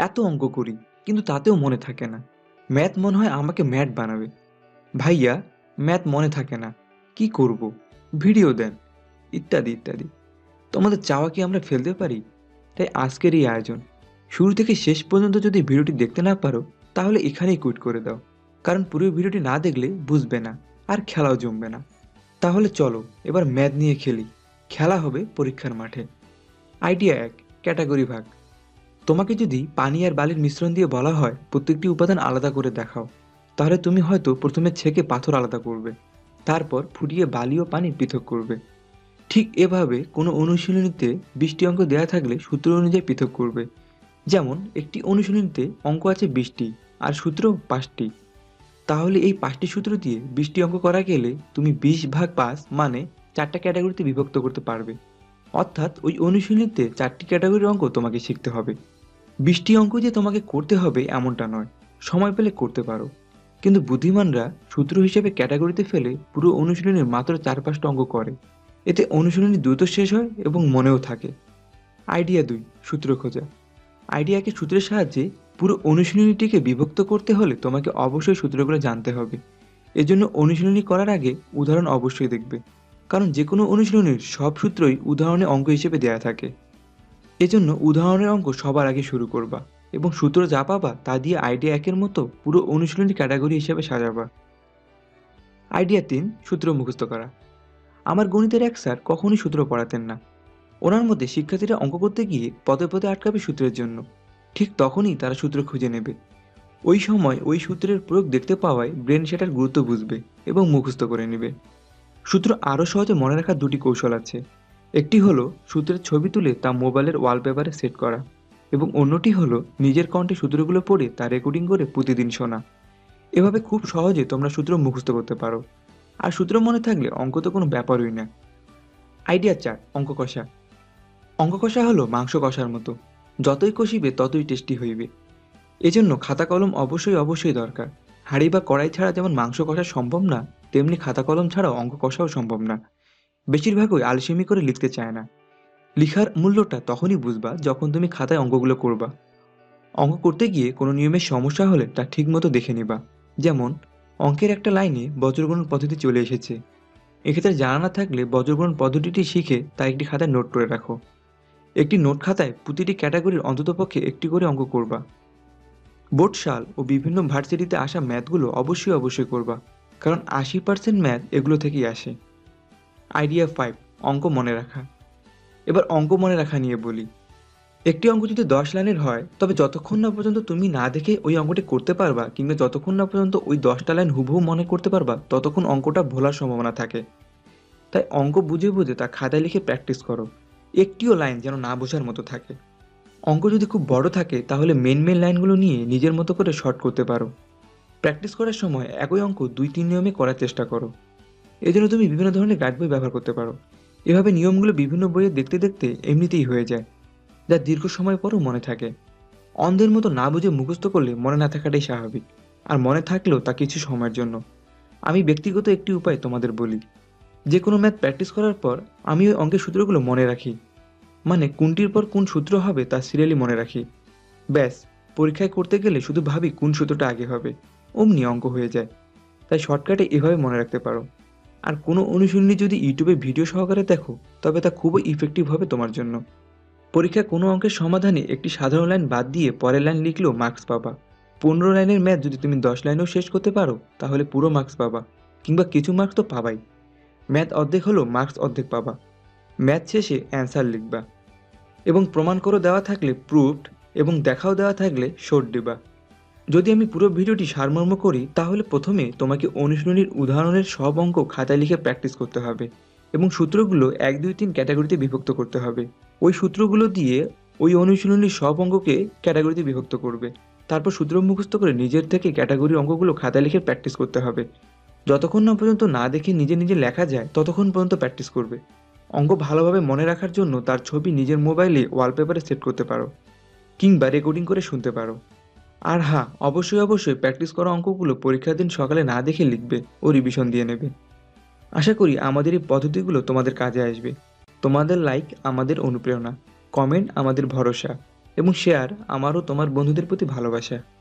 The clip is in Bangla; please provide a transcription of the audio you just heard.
এত অঙ্ক করি, কিন্তু তাতেও মনে থাকে না। ম্যাথ মনে হয় আমাকে ম্যাড বানাবে। ভাইয়া, ম্যাথ মনে থাকে না, কি করব? ভিডিও দেন, ইত্যাদি ইত্যাদি। তোমাদের চাওয়া কি আমরা ফেলতে পারি? তাই আজকের এই আয়োজন। শুরু থেকে শেষ পর্যন্ত যদি ভিডিওটি দেখতে না পারো, তাহলে এখানেই কুইট করে দাও। কারণ পুরো ভিডিওটি না দেখলে বুঝবে না, আর খেলাও জমবে না। তাহলে চলো এবার ম্যাথ নিয়ে খেলি। খেলা হবে পরীক্ষার মাঠে। আইডিয়া 1, ক্যাটাগরি ভাগ। তোমাকে যদি পানি আর বালির মিশ্রণ দিয়ে বলা হয় প্রত্যেকটি উপাদান আলাদা করে দেখাও, তাহলে তুমি হয়তো প্রথমে ছেঁকে পাথর আলাদা করবে, তারপর ফুটিয়ে বালি ও পানি পৃথক করবে। ঠিক এভাবে কোনো অনুশীলনীতে 20টি অঙ্ক দেয়া থাকলে সূত্র অনুযায়ী পৃথক করবে। যেমন একটি অনুশীলনীতে অঙ্ক আছে 20টি আর সূত্র 5টি। তাহলে এই 5টি সূত্র দিয়ে 20টি অঙ্ক করা গেলে তুমি 20/5 মানে 4টা ক্যাটাগরিতে বিভক্ত করতে পারবে। অর্থাৎ ওই অনুশীলনীতে 4টি ক্যাটাগরির অঙ্ক তোমাকে শিখতে হবে। 20টি অঙ্ক যে তোমাকে করতে হবে এমনটা নয়, সময় পেলে করতে পারো। কিন্তু বুদ্ধিমানরা সূত্র হিসেবে ক্যাটাগরিতে ফেলে পুরো অনুশীলনের মাত্র 4-5টা অঙ্ক করে। এতে অনুশীলনী দ্রুত শেষ হয় এবং মনেও থাকে। আইডিয়া 2, সূত্র খোঁজা। আইডিয়াকে সূত্রের সাহায্যে পুরো অনুশীলনীটিকে বিভক্ত করতে হলে তোমাকে অবশ্যই সূত্রগুলো জানতে হবে। এজন্য অনুশীলনী করার আগে উদাহরণ অবশ্যই দেখবে, কারণ যে কোনো অনুশীলনীর সব সূত্রই উদাহরণে অঙ্ক হিসেবে দেয়া থাকে। এজন্য উদাহরণের অঙ্ক সবার আগে শুরু করবা এবং সূত্র যা পাবা তা দিয়ে আইডিয়া 1-এর মতো পুরো অনুশীলনী ক্যাটাগরি হিসেবে সাজাবা। আইডিয়া 3, সূত্র মুখস্থ করা। আমার গণিতের এক স্যার কখনোই সূত্র পড়াতেন না। ওনার মধ্যে শিক্ষার্থীরা অঙ্ক করতে গিয়ে পদে পদে আটকাবে সূত্রের জন্য। ঠিক তখনই তারা সূত্র খুঁজে নেবে। ওই সময় ওই সূত্রের প্রয়োগ দেখতে পাওয়ায় ব্রেন সেটার গুরুত্ব বুঝবে এবং মুখস্থ করে নেবে। সূত্র আরও সহজে মনে রাখার দুটি কৌশল আছে। একটি হলো সূত্রের ছবি তুলে তা মোবাইলের ওয়ালপেপারে সেট করা, এবং অন্যটি হলো নিজের কণ্ঠে সূত্রগুলো পড়ে তা রেকর্ডিং করে প্রতিদিন শোনা। এভাবে খুব সহজে তোমরা সূত্র মুখস্থ করতে পারো। আর সূত্র মনে থাকলে অঙ্ক তো কোনো ব্যাপারই না। আইডিয়া 4, অঙ্ক কষা। অঙ্ক কষা হলো মাংস কষার মতো, যতই কষিবে ততই টেস্টি হইবে। এজন্য খাতা কলম অবশ্যই অবশ্যই দরকার। হাঁড়ি বা কড়াই ছাড়া যেমন মাংস কষা সম্ভব না, তেমনি খাতা কলম ছাড়াও অঙ্ক কষাও সম্ভব না। বেশিরভাগই আলসেমি করে লিখতে চায় না। লিখার মূল্যটা তখনই বুঝবা যখন তুমি খাতায় অঙ্কগুলো করবা। অঙ্ক করতে গিয়ে কোনো নিয়মের সমস্যা হলে তা ঠিকমতো দেখে নিবা। যেমন অঙ্কের একটা লাইনে বজ্রগুণন পদ্ধতি চলে এসেছে। এক্ষেত্রে জানা না থাকলে বজ্রগুণন পদ্ধতিটি শিখে তা একটি খাতায় নোট করে রাখো। একটি নোট খাতায় প্রতিটি ক্যাটাগরির অন্ততপক্ষে একটি করে অঙ্ক করবা। বোর্ড সাল ও বিভিন্ন ভার্সিটিতে আসা ম্যাথগুলো অবশ্যই অবশ্যই করবা, কারণ 80% ম্যাথ এগুলো থেকেই আসে। আইডিয়া 5, অঙ্ক মনে রাখা। এবার অঙ্ক মনে রাখা নিয়ে বলি। একটি অঙ্ক যদি 10 লাইনের হয়, তবে যতক্ষণ না পর্যন্ত তুমি না দেখে ওই অঙ্কটি করতে পারবা কিংবা যতক্ষণ না পর্যন্ত ওই 10টা লাইন হুবহু মনে করতে পারবা, ততক্ষণ অঙ্কটা ভোলার সম্ভাবনা থাকে। তাই অঙ্ক বুঝে বুঝে তা খাতায় লিখে প্র্যাকটিস করো। একটিও লাইন যেন না বোঝার মতো থাকে। অঙ্ক যদি খুব বড় থাকে তাহলে মেন মেন লাইনগুলো নিয়ে নিজের মতো করে শর্ট করতে পারো। প্র্যাকটিস করার সময় একই অঙ্ক 2-3 নিয়মে করার চেষ্টা করো। এজন্য তুমি বিভিন্ন ধরনের গাইড বই ব্যবহার করতে পারো। এভাবে নিয়মগুলো বিভিন্ন বইয়ে দেখতে দেখতে এমনিতেই হয়ে যায়, যা দীর্ঘ সময় পরও মনে থাকে। অন্ধের মতো না বুঝে মুখস্থ করলে মনে না থাকাটাই স্বাভাবিক, আর মনে থাকলেও তা কিছু সময়ের জন্য। আমি ব্যক্তিগত একটি উপায় তোমাদের বলি। যে কোনো ম্যাথ প্র্যাকটিস করার পর আমি ওই অঙ্কের সূত্রগুলো মনে রাখি, মানে কোনটির পর কোন সূত্র হবে তা সিরিয়ালি মনে রাখি। ব্যাস, পরীক্ষায় করতে গেলে শুধু ভাবি কোন সূত্রটা আগে হবে, অমনি অঙ্ক হয়ে যায়। তাই শর্টকাটে এভাবে মনে রাখতে পারো। আর কোনো অনুশীলনী যদি ইউটিউবে ভিডিও সহকারে দেখো, তবে তা খুবই ইফেক্টিভ হবে তোমার জন্য। পরীক্ষায় কোনো অঙ্কের সমাধানে একটি সাধারণ লাইন বাদ দিয়ে পরের লাইন লিখলেও মার্কস পাবা। 15 লাইনের ম্যাথ যদি তুমি 10 লাইনেও শেষ করতে পারো, তাহলে পুরো মার্কস পাবা, কিংবা কিছু মার্কস তো পাবাই। ম্যাথ অর্ধেক হলেও মার্কস অর্ধেক পাবা। ম্যাথ শেষে অ্যান্সার লিখবা, এবং প্রমাণ করে দেওয়া থাকলে প্রুফড, এবং দেখাও দেওয়া থাকলে শোড দিবা। যদি আমি পুরো ভিডিওটি সারমর্ম করি, তাহলে প্রথমে তোমাকে অনুশীলনীর উদাহরণের সব অঙ্ক খাতায় লিখে প্র্যাকটিস করতে হবে এবং সূত্রগুলো 1, 2, 3 ক্যাটাগরিতে বিভক্ত করতে হবে। ওই সূত্রগুলো দিয়ে ওই অনুশীলনীর সব অঙ্ককে ক্যাটাগরিতে বিভক্ত করবে। তারপর সূত্র মুখস্থ করে নিজের থেকে ক্যাটাগরির অঙ্কগুলো খাতায় লিখে প্র্যাকটিস করতে হবে। যতক্ষণ না পর্যন্ত না দেখে নিজে নিজে লেখা যায়, ততক্ষণ পর্যন্ত প্র্যাকটিস করবে। অঙ্ক ভালোভাবে মনে রাখার জন্য তার ছবি নিজের মোবাইলে ওয়ালপেপারে সেট করতে পারো, কিংবা রেকর্ডিং করে শুনতে পারো। আর হ্যাঁ, অবশ্যই অবশ্যই প্র্যাকটিস করা অঙ্কগুলো পরীক্ষার দিন সকালে না দেখে লিখবে ও রিভিশন দিয়ে নেবে। আশা করি আমাদের এই পদ্ধতিগুলো তোমাদের কাজে আসবে। তোমাদের লাইক আমাদের অনুপ্রেরণা, কমেন্ট আমাদের ভরসা। এবং শেয়ার আমারও তোমার বন্ধুদের প্রতি ভালোবাসা।